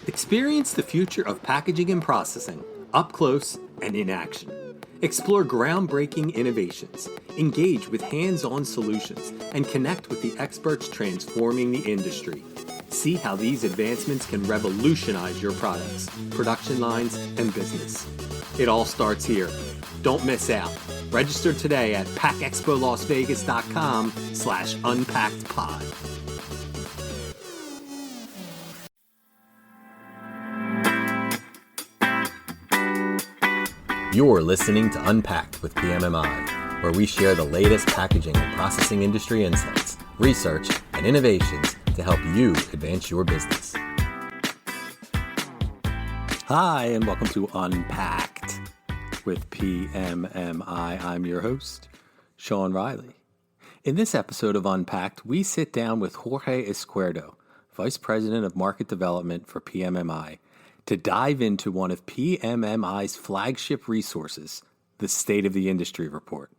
Experience the future of packaging and processing up close and in action. Explore groundbreaking innovations, engage with hands-on solutions, and connect with the experts transforming the industry. See how these advancements can revolutionize your products, production lines, and business. It all starts here. Don't miss out. Register today at packexpolasvegas.com/unpackedpod. You're listening to Unpacked with PMMI, where we share the latest packaging and processing industry insights, research, and innovations to help you advance your business. Hi, and welcome to Unpacked with PMMI. I'm your host, Sean Riley. In this episode of Unpacked, we sit down with Jorge Izquierdo, Vice President of Market Development for PMMI, to dive into one of PMMI's flagship resources, the State of the Industry Report.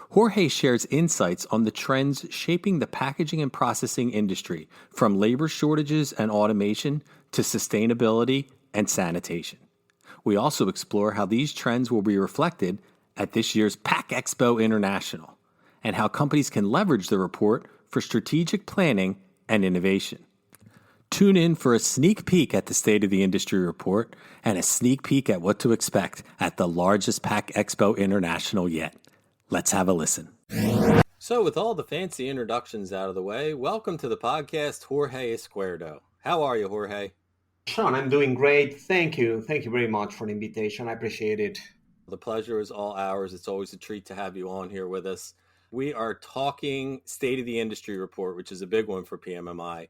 Jorge shares insights on the trends shaping the packaging and processing industry, from labor shortages and automation to sustainability and sanitation. We also explore how these trends will be reflected at this year's PACK EXPO International, and how companies can leverage the report for strategic planning and innovation. Tune in for a sneak peek at the State of the Industry Report and a sneak peek at what to expect at the largest PACK EXPO International yet. Let's have a listen. So with all the fancy introductions out of the way, welcome to the podcast, Jorge Izquierdo. How are you, Jorge? Sean, I'm doing great. Thank you. Thank you very much for the invitation. I appreciate it. The pleasure is all ours. It's always a treat to have you on here with us. We are talking State of the Industry Report, which is a big one for PMMI.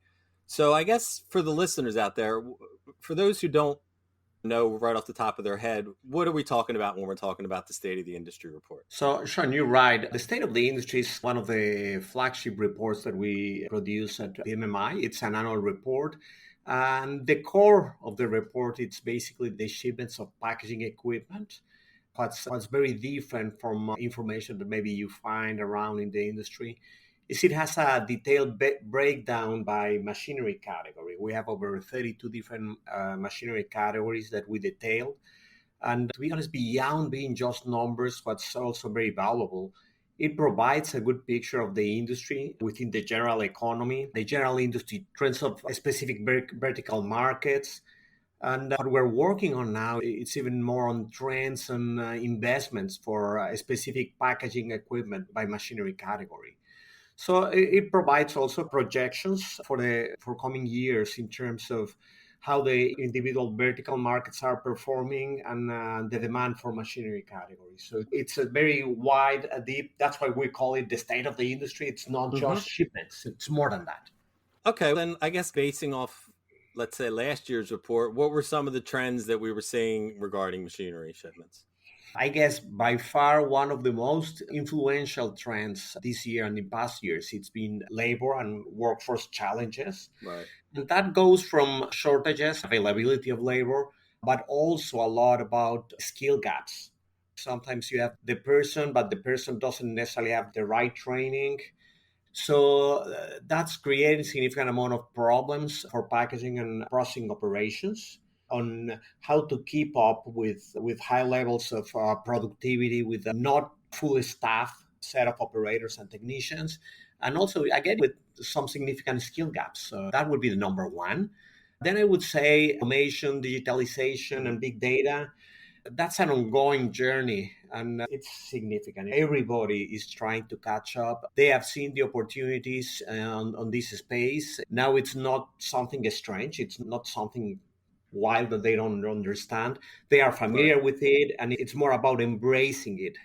So I guess for the listeners out there, for those who don't know right off the top of their head, what are we talking about when we're talking about the State of the Industry Report? So, Sean, you're right. The State of the Industry is one of the flagship reports that we produce at PMMI. It's an annual report. And the core of the report, it's basically the shipments of packaging equipment. What's very different from information that maybe you find around in the industry is it has a detailed breakdown by machinery category. We have over 32 different machinery categories that we detail. And to be honest, beyond being just numbers, what's also very valuable, it provides a good picture of the industry within the general economy, the general industry trends of specific vertical markets. And what we're working on now, it's even more on trends and investments for specific packaging equipment by machinery category. So it provides also projections for coming years in terms of how the individual vertical markets are performing and the demand for machinery categories. So it's a very wide, deep. That's why we call it the state of the industry. It's not just shipments. It's more than that. Okay, then I guess basing off, let's say, last year's report, what were some of the trends that we were seeing regarding machinery shipments? I guess by far one of the most influential trends this year and in past years, it's been labor and workforce challenges. Right. And that goes from shortages, availability of labor, but also a lot about skill gaps. Sometimes you have the person, but the person doesn't necessarily have the right training. So that's creating significant amount of problems for packaging and processing operations on how to keep up with high levels of productivity with a not fully staffed set of operators and technicians, and also again with some significant skill gaps. So that would be the number one. Then I would say automation, digitalization, and big data. That's an ongoing journey, and it's significant. Everybody is trying to catch up. They have seen the opportunities on this space. Now it's not something strange. It's not something wild that they don't understand. They are familiar with it, and it's more about embracing it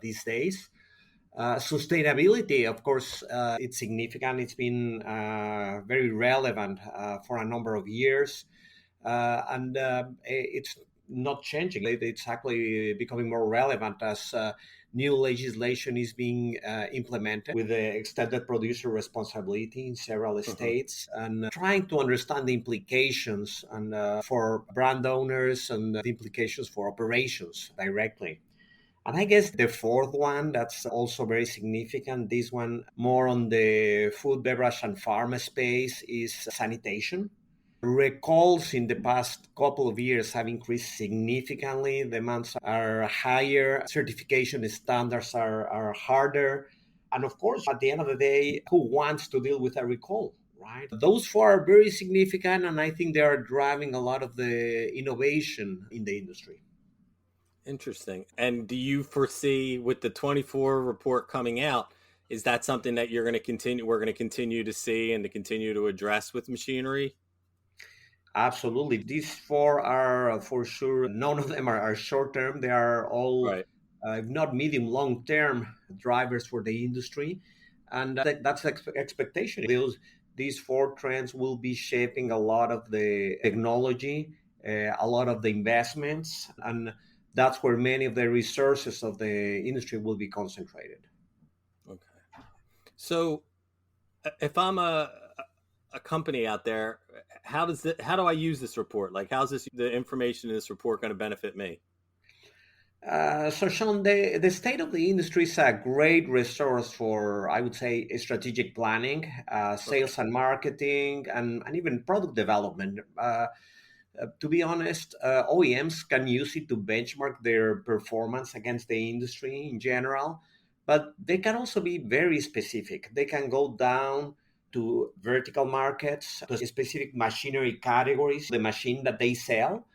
these days. Sustainability, of course, it's significant. It's been very relevant for a number of years, and it's not changing. It's actually becoming more relevant as new legislation is being implemented with the extended producer responsibility in several states, and trying to understand the implications and for brand owners and the implications for operations directly. And I guess the fourth one that's also very significant, this one more on the food, beverage, and pharma space, is sanitation. Recalls in the past couple of years have increased significantly. Demands are higher, certification standards are harder. And of course, at the end of the day, who wants to deal with a recall, right? Those four are very significant, and I think they are driving a lot of the innovation in the industry. Interesting. And do you foresee with the 24 report coming out, is that something that we're going to continue to see and to continue to address with machinery? Absolutely. These four are for sure, none of them are short term. They are all, Right. if not medium, long term drivers for the industry. And that's expectation. These four trends will be shaping a lot of the technology, a lot of the investments, and that's where many of the resources of the industry will be concentrated. Okay. So if I'm a company out there, how do I use this report? Like, how's the information in this report going to benefit me? So, Sean, the state of the industry is a great resource for, I would say, strategic planning, Okay. sales and marketing, and even product development. To be honest, OEMs can use it to benchmark their performance against the industry in general, but they can also be very specific. They can go down to vertical markets, to specific machinery categories, the machine that they sell,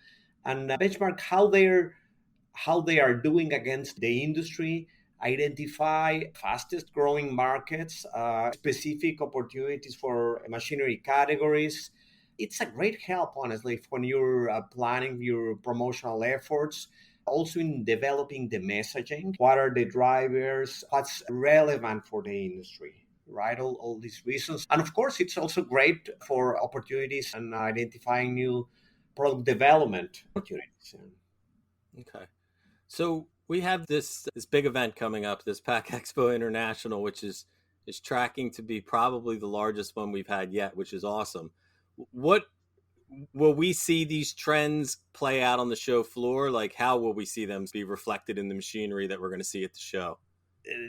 and benchmark how they are doing against the industry, identify fastest growing markets, specific opportunities for machinery categories. It's a great help, honestly, when you're planning your promotional efforts. Also, in developing the messaging, what are the drivers, what's relevant for the industry, right? All these reasons. And of course, it's also great for opportunities and identifying new product development opportunities. Okay. So we have this big event coming up, this PACK EXPO International, which is tracking to be probably the largest one we've had yet, which is awesome. What will we see these trends play out on the show floor? Like, how will we see them be reflected in the machinery that we're going to see at the show?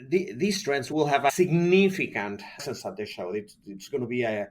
These trends will have a significant presence at the show. It's going to be a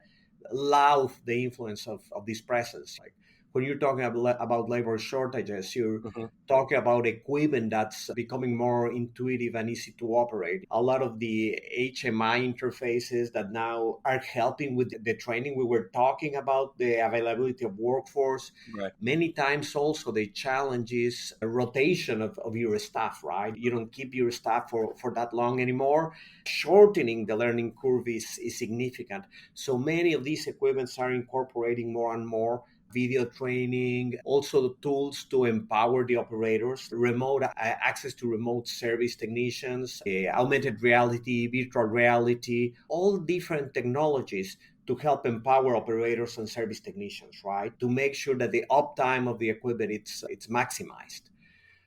loud the influence of this presence. Like when you're talking about labor shortages, you're Hmm. talking about equipment that's becoming more intuitive and easy to operate. A lot of the HMI interfaces that now are helping with the training. We were talking about the availability of workforce. Right. Many times also the challenge is a rotation of your staff, right? You don't keep your staff for that long anymore. Shortening the learning curve is significant. So many of these equipments are incorporating more and more video training, also the tools to empower the operators, remote access to remote service technicians, augmented reality, virtual reality, all different technologies to help empower operators and service technicians, right? To make sure that the uptime of the equipment it's maximized.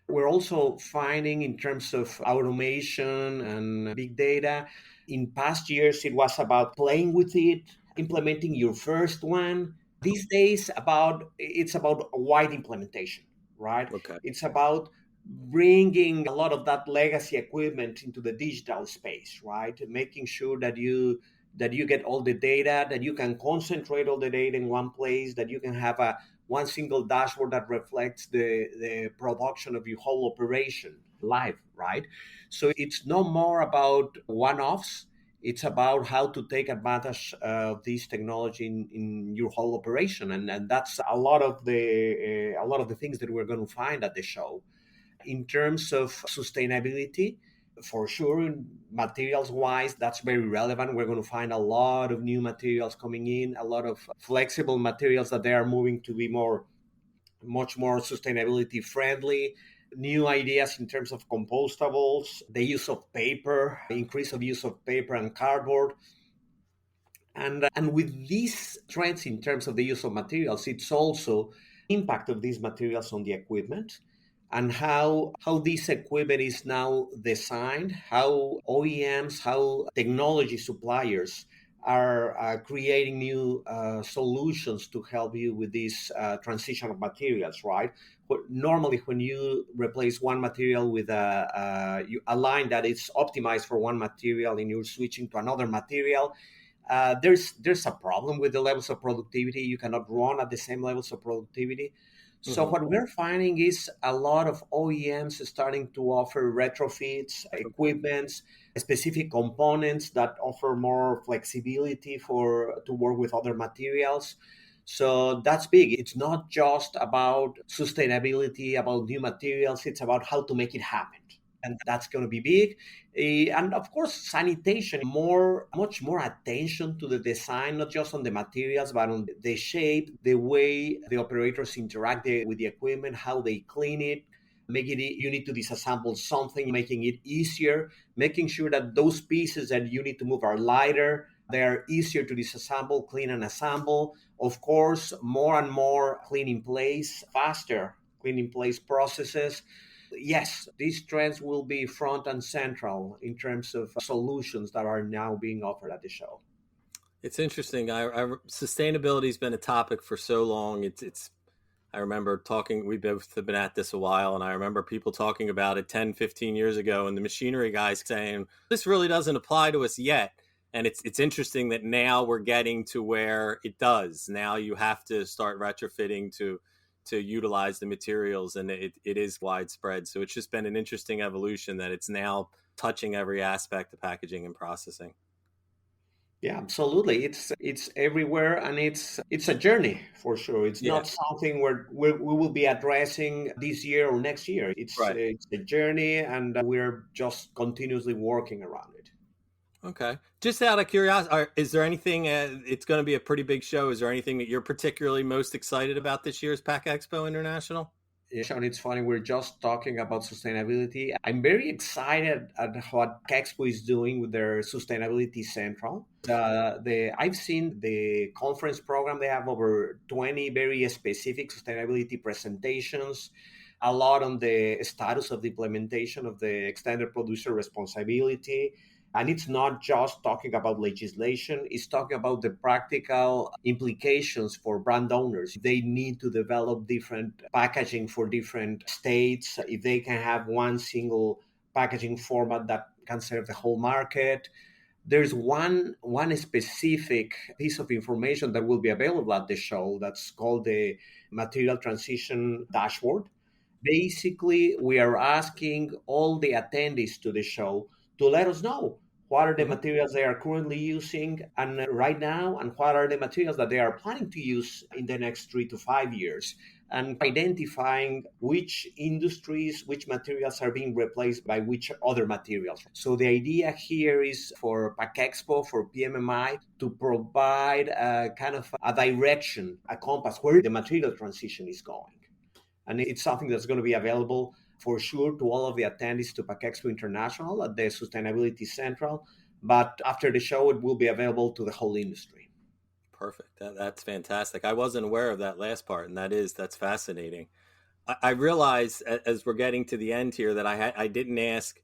We're also finding in terms of automation and big data, in past years it was about playing with it, implementing your first one. These days it's about wide implementation, right? Okay. It's about bringing a lot of that legacy equipment into the digital space, right? Making sure that you get all the data, that you can concentrate all the data in one place, that you can have a one single dashboard that reflects the production of your whole operation live, right? So it's no more about one-offs. It's about how to take advantage of this technology in your whole operation, and that's a lot of the things that we're going to find at the show. In terms of sustainability, for sure, materials wise, that's very relevant. We're going to find a lot of new materials coming in, a lot of flexible materials that they are moving to be much more sustainability friendly. New ideas in terms of compostables, the use of paper, increase of use of paper and cardboard. And with these trends in terms of the use of materials, it's also impact of these materials on the equipment and how this equipment is now designed, how OEMs, how technology suppliers are creating new solutions to help you with this transition of materials, right? Normally, when you replace one material with a line that is optimized for one material and you're switching to another material, There's a problem with the levels of productivity. You cannot run at the same levels of productivity. So what we're finding is a lot of OEMs starting to offer retrofits, equipments, specific components that offer more flexibility to work with other materials. So that's big. It's not just about sustainability, about new materials. It's about how to make it happen. And that's going to be big. And of course, sanitation, much more attention to the design, not just on the materials, but on the shape, the way the operators interact with the equipment, how they clean it. You need to disassemble something, making it easier, making sure that those pieces that you need to move are lighter, they are easier to disassemble, clean, and assemble. Of course, more and more clean in place, faster clean in place processes. Yes, these trends will be front and central in terms of solutions that are now being offered at the show. It's interesting. Sustainability has been a topic for so long. I remember talking, we both have been at this a while, and I remember people talking about it 10, 15 years ago, and the machinery guys saying, this really doesn't apply to us yet. And it's interesting that now we're getting to where it does. Now you have to start retrofitting to utilize the materials, and it is widespread. So it's just been an interesting evolution that it's now touching every aspect of packaging and processing. Yeah, absolutely. It's everywhere, and it's a journey for sure. It's not something we will be addressing this year or next year. It's a journey, and we're just continuously working around it. Okay. Just out of curiosity, is there anything, it's going to be a pretty big show. Is there anything that you're particularly most excited about this year's PACK EXPO International? Yeah, Sean, it's funny. We're just talking about sustainability. I'm very excited at what PACK EXPO is doing with their Sustainability Central. I've seen the conference program. They have over 20 very specific sustainability presentations, a lot on the status of the implementation of the extended producer responsibility. And it's not just talking about legislation, it's talking about the practical implications for brand owners. They need to develop different packaging for different states. If they can have one single packaging format that can serve the whole market. There's one specific piece of information that will be available at the show that's called the Material Transition Dashboard. Basically, we are asking all the attendees to the show to let us know what are the materials they are currently using and right now, and what are the materials that they are planning to use in the next 3 to 5 years, and identifying which industries, which materials are being replaced by which other materials. So the idea here is for PACK EXPO, for PMMI, to provide a kind of a direction, a compass where the material transition is going. And it's something that's going to be available for sure to all of the attendees to PACK EXPO International at the Sustainability Central. But after the show, it will be available to the whole industry. Perfect. That's fantastic. I wasn't aware of that last part, and that's fascinating. I realize as we're getting to the end here that I didn't ask,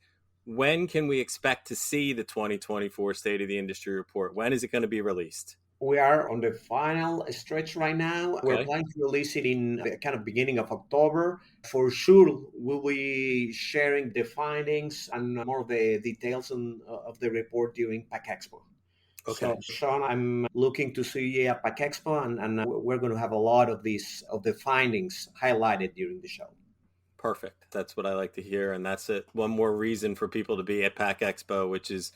when can we expect to see the 2024 State of the Industry Report? When is it going to be released? We are on the final stretch right now. Okay. We're planning to release it in the kind of beginning of October. For sure, we'll be sharing the findings and more of the details of the report during PACK EXPO. Okay. So, Sean, I'm looking to see you at PACK EXPO, and we're going to have a lot of the findings highlighted during the show. Perfect. That's what I like to hear, and that's it. One more reason for people to be at PACK EXPO, which is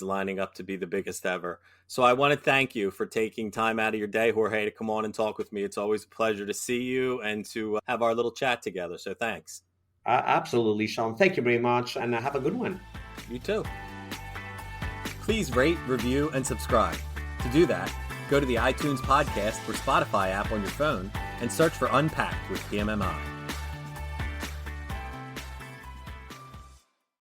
lining up to be the biggest ever. So I want to thank you for taking time out of your day, Jorge, to come on and talk with me. It's always a pleasure to see you and to have our little chat together. So thanks. Absolutely, Sean. Thank you very much, and have a good one. You too. Please rate, review, and subscribe. To do that, go to the iTunes podcast or Spotify app on your phone and search for unPACKed with PMMI.